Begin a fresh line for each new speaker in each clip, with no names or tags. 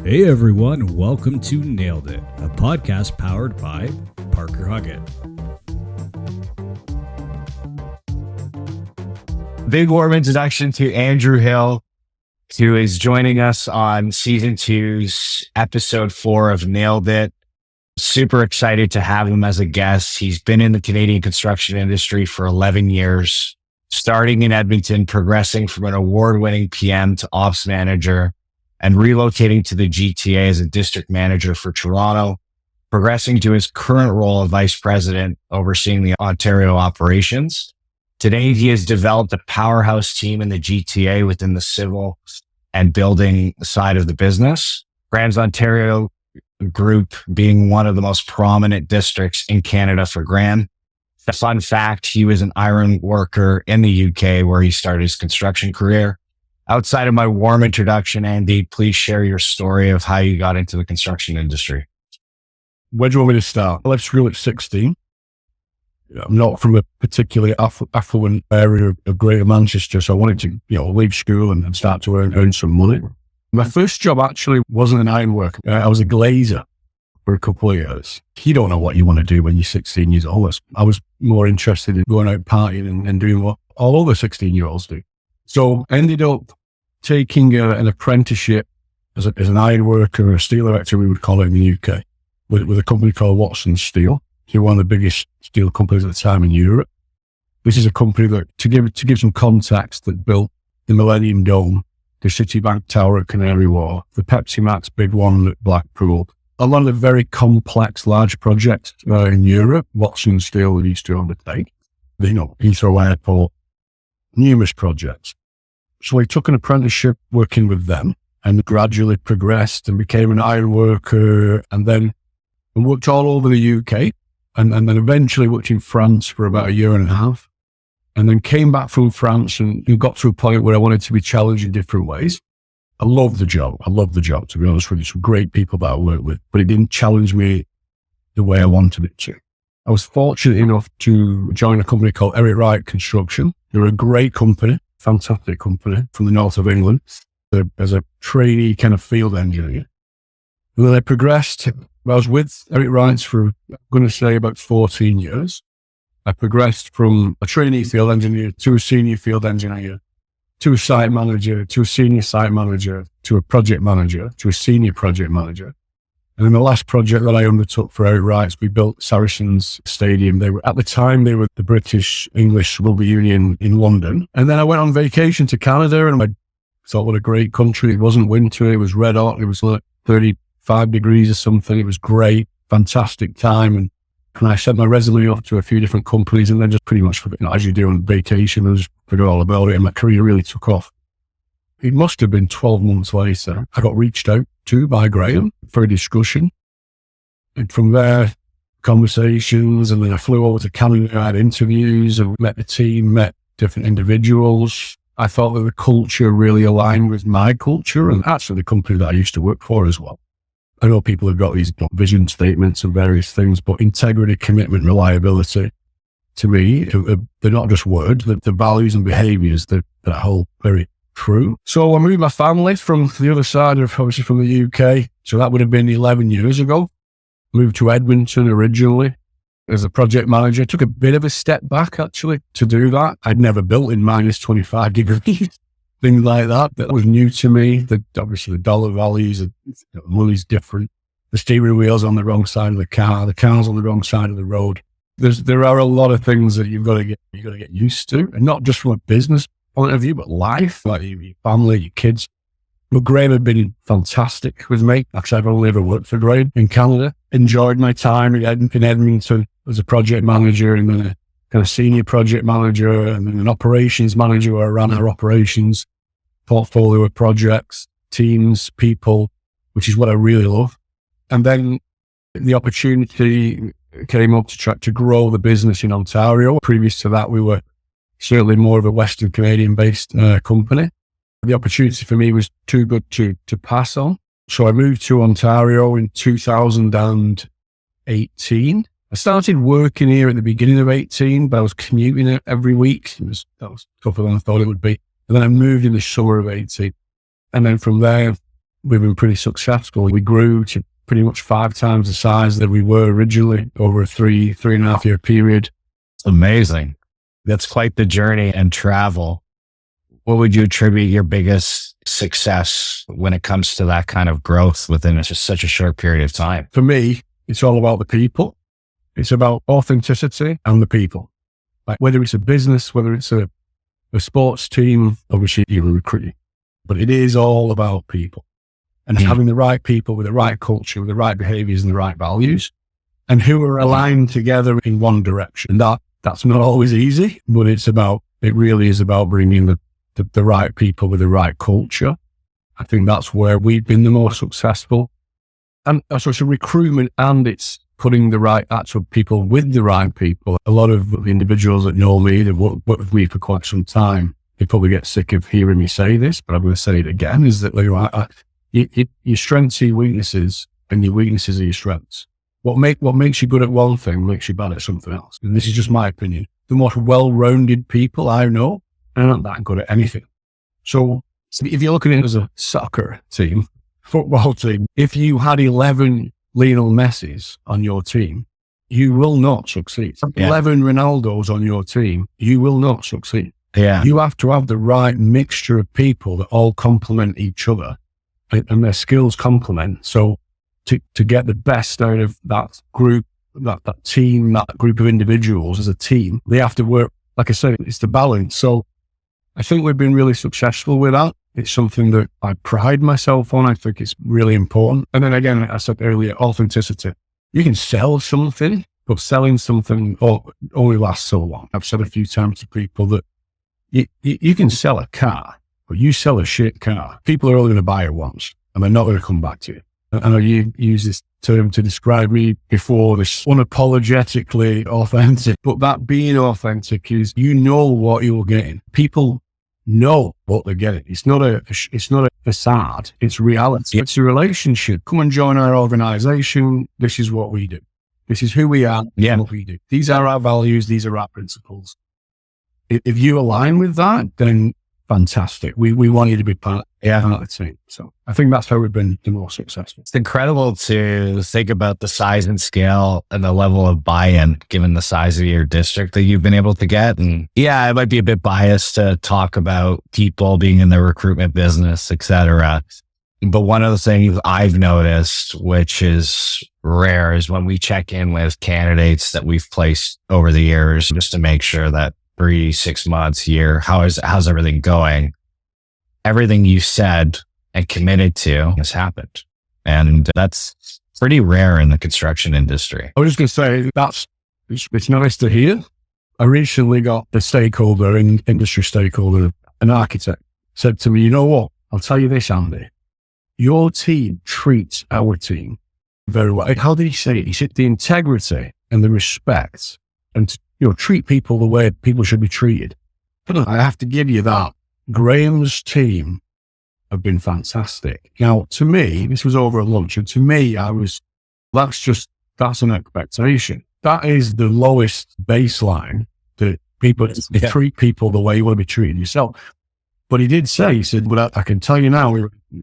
Hey everyone, welcome to Nailed It, a podcast powered by Parker Huggett.
Big warm introduction to Andrew Hill, who is joining us on season 2's episode 4 of Nailed It. Super excited to have him as a guest. He's been in the Canadian construction industry for 11 years, starting in Edmonton, progressing from an award-winning PM to ops manager, and relocating to the GTA as a district manager for Toronto, progressing to his current role of vice president overseeing the Ontario operations. Today, he has developed a powerhouse team in the GTA within the civil and building side of the business. Graham's Ontario group being one of the most prominent districts in Canada for Graham. A fun fact, he was an iron worker in the UK where he started his construction career. Outside of my warm introduction, Andy, please share your story of how you got into the construction industry.
Where do you want me to start? I left school at 16. I'm not from a particularly affluent area of Greater Manchester, so I wanted to, leave school and start to earn some money. My first job actually wasn't an ironworker. I was a glazier for a couple of years. You don't know what you want to do when you're 16 years old. I was more interested in going out partying and doing what all other 16-year-olds do. So I ended up taking an apprenticeship as an ironworker, or a steel erector, we would call it in the UK, with a company called Watson Steel. They're one of the biggest steel companies at the time in Europe. This is a company that, to give some context, that built the Millennium Dome, the Citibank Tower at Canary Wharf, the Pepsi Max big one at Blackpool. A lot of the very complex, large projects in Europe, Watson Steel used to undertake. Heathrow Airport, numerous projects. So I took an apprenticeship working with them and gradually progressed and became an iron worker, and then worked all over the UK and then eventually worked in France for about a year and a half, and then came back from France and got to a point where I wanted to be challenged in different ways. I love the job, to be honest with you. Some great people that I worked with, but it didn't challenge me the way I wanted it to. I was fortunate enough to join a company called Eric Wright Construction. They're a great company, fantastic company from the north of England, as a trainee kind of field engineer. And then I progressed. I was with Eric Wright for, I'm going to say, about 14 years. I progressed from a trainee field engineer to a senior field engineer, to a site manager, to a senior site manager, to a project manager, to a senior project manager. And then the last project that I undertook for Eric Wright, we built Saracens Stadium. At the time, they were the British English Rugby Union in London. And then I went on vacation to Canada, and I thought, what a great country. It wasn't winter. It was red hot. It was like 35 degrees or something. It was great, fantastic time. And I sent my resume off to a few different companies, and then just pretty much, as you do on vacation, I just forgot all about it. And my career really took off. It must have been 12 months later, I got reached out to by Graham for a discussion. And from there, conversations, and then I flew over to Canada, I had interviews, and met the team, met different individuals. I thought that the culture really aligned with my culture, and actually the company that I used to work for as well. I know people have got these vision statements and various things, but integrity, commitment, reliability, to me, they're not just words, the values and behaviours that hold very true. So I moved my family from the other side of, obviously from the UK. So that would have been 11 years ago. Moved to Edmonton originally as a project manager. Took a bit of a step back actually to do that. I'd never built in minus 25 degrees, things like that. That was new to me. Obviously the dollar values, money's different. The steering wheel's on the wrong side of the car's on the wrong side of the road. There are a lot of things that you've got to get used to, and not just from a business point of view, but life, like your family, your kids. But Graham had been fantastic with me. Actually, I've only ever worked for Graham in Canada. Enjoyed my time in Edmonton as a project manager, and then a kind of senior project manager, and then an operations manager where I ran our operations, portfolio of projects, teams, people, which is what I really love. And then the opportunity came up to try to grow the business in Ontario. Previous to that, we were certainly more of a Western Canadian-based company. The opportunity for me was too good to pass on. So I moved to Ontario in 2018. I started working here at the beginning of 18, but I was commuting it every week. That was tougher than I thought it would be. And then I moved in the summer of 18. And then from there, we've been pretty successful. We grew to pretty much 5 times the size that we were originally over a 3.5 year period.
Amazing. That's quite the journey and travel. What would you attribute your biggest success when it comes to that kind of growth within just such a short period of time?
For me, it's all about the people. It's about authenticity and the people. Like whether it's a business, whether it's a sports team, obviously you're recruiting, but it is all about people and having the right people with the right culture, with the right behaviors and the right values, and who are aligned together in one direction. That's not always easy, but it really is about bringing the right people with the right culture. I think that's where we've been the most successful. And so it's a recruitment, and it's putting the right actual people with the right people. A lot of the individuals that know me, they've worked with me for quite some time, they probably get sick of hearing me say this, but I'm going to say it again, is that your strengths are your weaknesses and your weaknesses are your strengths. What makes you good at one thing makes you bad at something else. And this is just my opinion. The most well-rounded people I know are not that good at anything. So if you're looking at it as a soccer team, football team, if you had 11 Lionel Messis on your team, you will not succeed. 11 Ronaldos on your team, you will not succeed.
Yeah.
You have to have the right mixture of people that all complement each other and their skills complement. So to get the best out of that group, that team, that group of individuals as a team, they have to work. Like I said, it's the balance. So I think we've been really successful with that. It's something that I pride myself on. I think it's really important. And then again, I said earlier, authenticity. You can sell something, but selling something only lasts so long. I've said a few times to people that you can sell a car, but you sell a shit car, people are only going to buy it once and they're not going to come back to you. I know you use this term to describe me before, this unapologetically authentic, but that being authentic is, you know what you're getting. People know what they're getting. It's not a facade. It's reality. It's a relationship. Come and join our organization. This is what we do. This is who we are.
Yeah.
What we do. These are our values. These are our principles. If you align with that, then fantastic. We want you to be part of the team. So I think that's how we've been the most successful.
It's incredible to think about the size and scale and the level of buy-in, given the size of your district that you've been able to get. And yeah, I might be a bit biased to talk about people being in the recruitment business, et cetera. But one of the things I've noticed, which is rare, is when we check in with candidates that we've placed over the years, just to make sure that 3, 6 months, year, how's everything going? Everything you said and committed to has happened. And that's pretty rare in the construction industry.
I was just going to say, it's nice to hear. I recently got the industry stakeholder, an architect, said to me, you know what? I'll tell you this, Andy. Your team treats our team very well. How did he say it? He said the integrity and the respect and treat people the way people should be treated. I have to give you that. Graham's team have been fantastic. Now, to me, this was over at lunch, and to me, that's an expectation. That is the lowest baseline, that people treat people the way you want to be treated yourself. But he said, well, I can tell you now,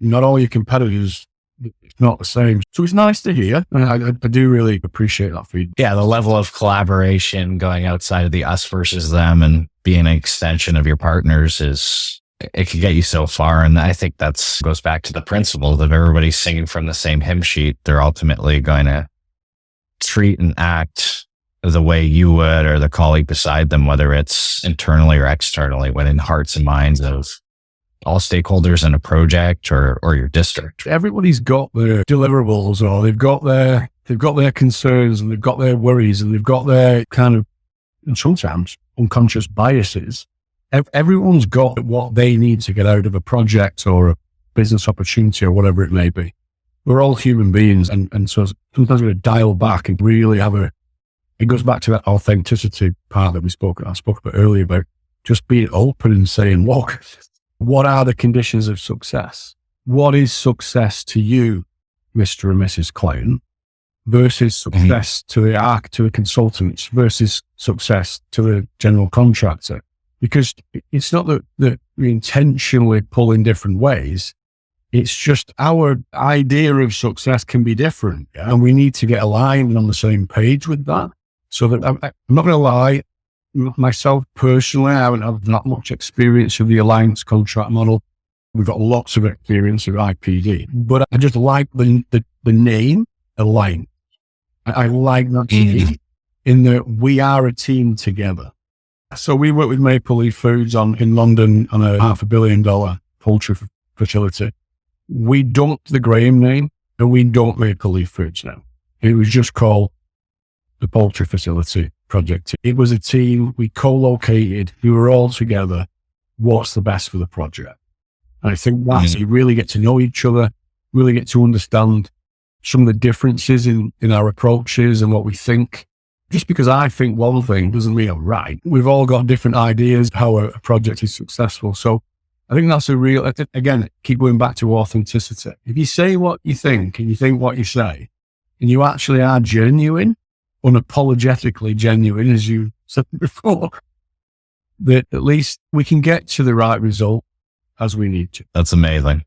not all your competitors, it's not the same. So it's nice to hear. I do really appreciate that feedback.
Yeah, the level of collaboration going outside of the us versus them and being an extension of your partners it can get you so far. And I think goes back to the principle that everybody's singing from the same hymn sheet. They're ultimately going to treat and act the way you would, or the colleague beside them, whether it's internally or externally, within hearts and minds of all stakeholders in a project or your district.
Everybody's got their deliverables, or they've got their concerns, and they've got their worries, and they've got their kind of, and sometimes unconscious biases. Everyone's got what they need to get out of a project or a business opportunity or whatever it may be. We're all human beings, and so sometimes we're going to dial back and really it goes back to that authenticity part that I spoke about earlier, about just being open and saying, look, what are the conditions of success? What is success to you, Mr. and Mrs. Client, versus success to the consultants, versus success to the general contractor? Because it's not that we intentionally pull in different ways. It's just our idea of success can be different. Yeah? And we need to get aligned and on the same page with that. So that I'm not going to lie, myself personally, I haven't had that much experience of the alliance contract model. We've got lots of experience of IPD, but I just like the name Alliance. I like that name in that we are a team together. So we work with Maple Leaf Foods in London on a $500 million poultry facility. We dumped the Graham name and we dumped Maple Leaf Foods now. It was just called the Poultry Facility Project. It was a team, we co-located, we were all together. What's the best for the project? And I think that's, you really get to know each other, really get to understand some of the differences in our approaches and what we think. Just because I think one thing doesn't mean I'm right. We've all got different ideas how a project is successful. So I think that's again, keep going back to authenticity. If you say what you think and you think what you say, and you actually are genuine, unapologetically genuine, as you said before, that at least we can get to the right result as we need to.
That's amazing.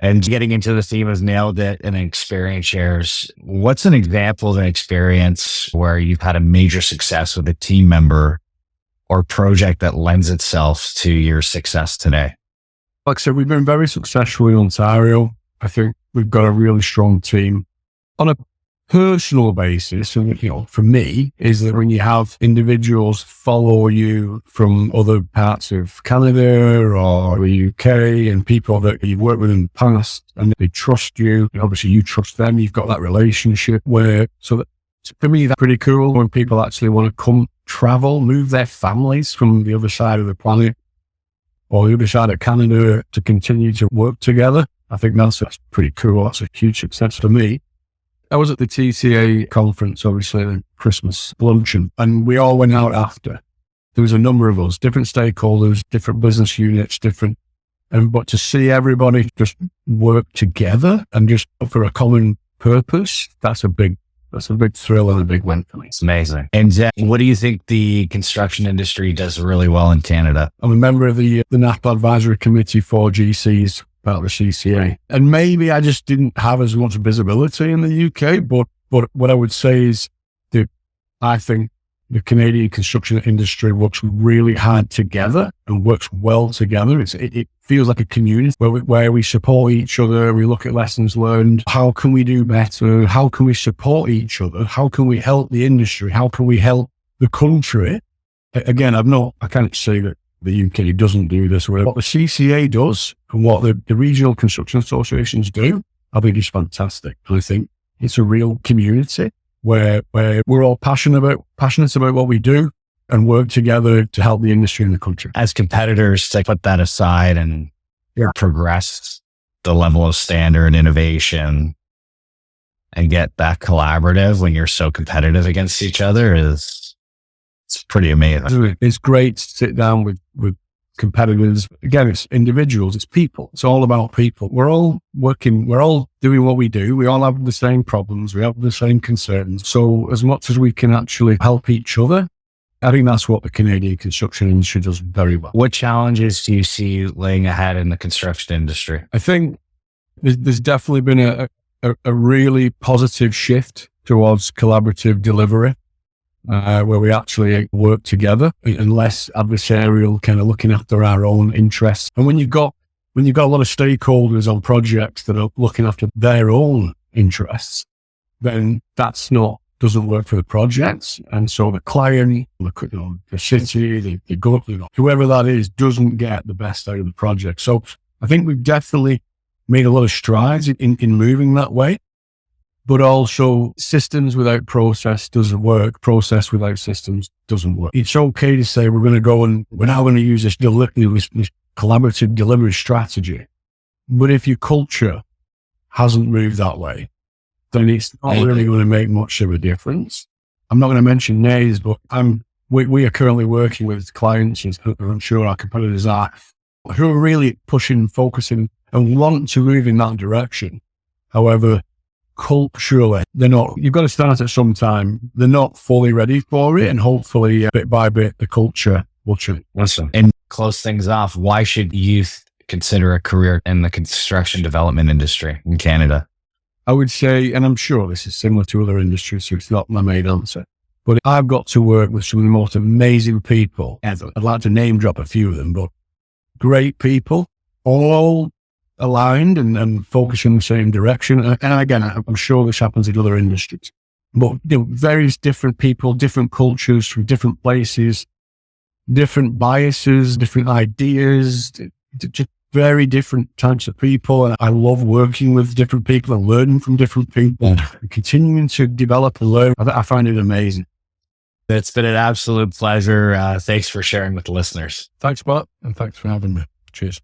And getting into the theme has nailed it and experience shares. What's an example of an experience where you've had a major success with a team member or project that lends itself to your success today?
Like I said, we've been very successful in Ontario. I think we've got a really strong team. On a personal basis, and for me, is that when you have individuals follow you from other parts of Canada or the UK and people that you've worked with in the past and they trust you, and obviously you trust them, you've got that relationship for me, that's pretty cool when people actually want to come travel, move their families from the other side of the planet or the other side of Canada to continue to work together. I think that's pretty cool. That's a huge success for me. I was at the TCA conference, obviously, the Christmas luncheon, and we all went out after. There was a number of us, different stakeholders, different business units, but to see everybody just work together and just for a common purpose, that's a big thrill and a big win for me.
It's amazing. And what do you think the construction industry does really well in Canada?
I'm a member of the NAPA Advisory Committee for GCs, part of the CCA. And maybe I just didn't have as much visibility in the UK, but what I would say is that I think the Canadian construction industry works really hard together and works well together. It feels like a community where we support each other. We look at lessons learned. How can we do better? How can we support each other? How can we help the industry? How can we help the country? Again, I can't say that the UK doesn't do this. What the CCA does and what the regional construction associations do, I think is fantastic. And I think it's a real community where we're all passionate about what we do and work together to help the industry in the country.
As competitors, to put that aside and progress the level of standard and innovation and get that collaborative when you're so competitive against each other it's pretty amazing.
It's great to sit down with competitors. Again, it's individuals, it's people. It's all about people. We're all working, we're all doing what we do. We all have the same problems. We have the same concerns. So as much as we can actually help each other, I think that's what the Canadian construction industry does very well.
What challenges do you see laying ahead in the construction industry?
I think there's definitely been a really positive shift towards collaborative delivery. Where we actually work together and less adversarial, kind of looking after our own interests. And when you've got a lot of stakeholders on projects that are looking after their own interests, then doesn't work for the projects. And so the client, the city, the government, whoever that is, doesn't get the best out of the project. So I think we've definitely made a lot of strides in moving that way. But also systems without process doesn't work. Process without systems doesn't work. It's okay to say we're now going to use this collaborative delivery strategy. But if your culture hasn't moved that way, then it's not really going to make much of a difference. I'm not going to mention names, but we are currently working with clients, and I'm sure our competitors are, who are really pushing, focusing and want to move in that direction. However, culturally, you've got to start at some time. They're not fully ready for it, and hopefully bit by bit, the culture will change.
Awesome. And close things off, why should youth consider a career in the construction development industry in Canada?
I would say, and I'm sure this is similar to other industries, so it's not my main answer, but I've got to work with some of the most amazing people ever. I'd like to name drop a few of them, but great people, all aligned and focusing in the same direction. And again, I'm sure this happens in other industries, but various different people, different cultures from different places, different biases, different ideas, just very different types of people. And I love working with different people and learning from different people and continuing to develop and learn. I find it amazing.
It's been an absolute pleasure. Thanks for sharing with the listeners.
Thanks, Matt, and thanks for having me. Cheers.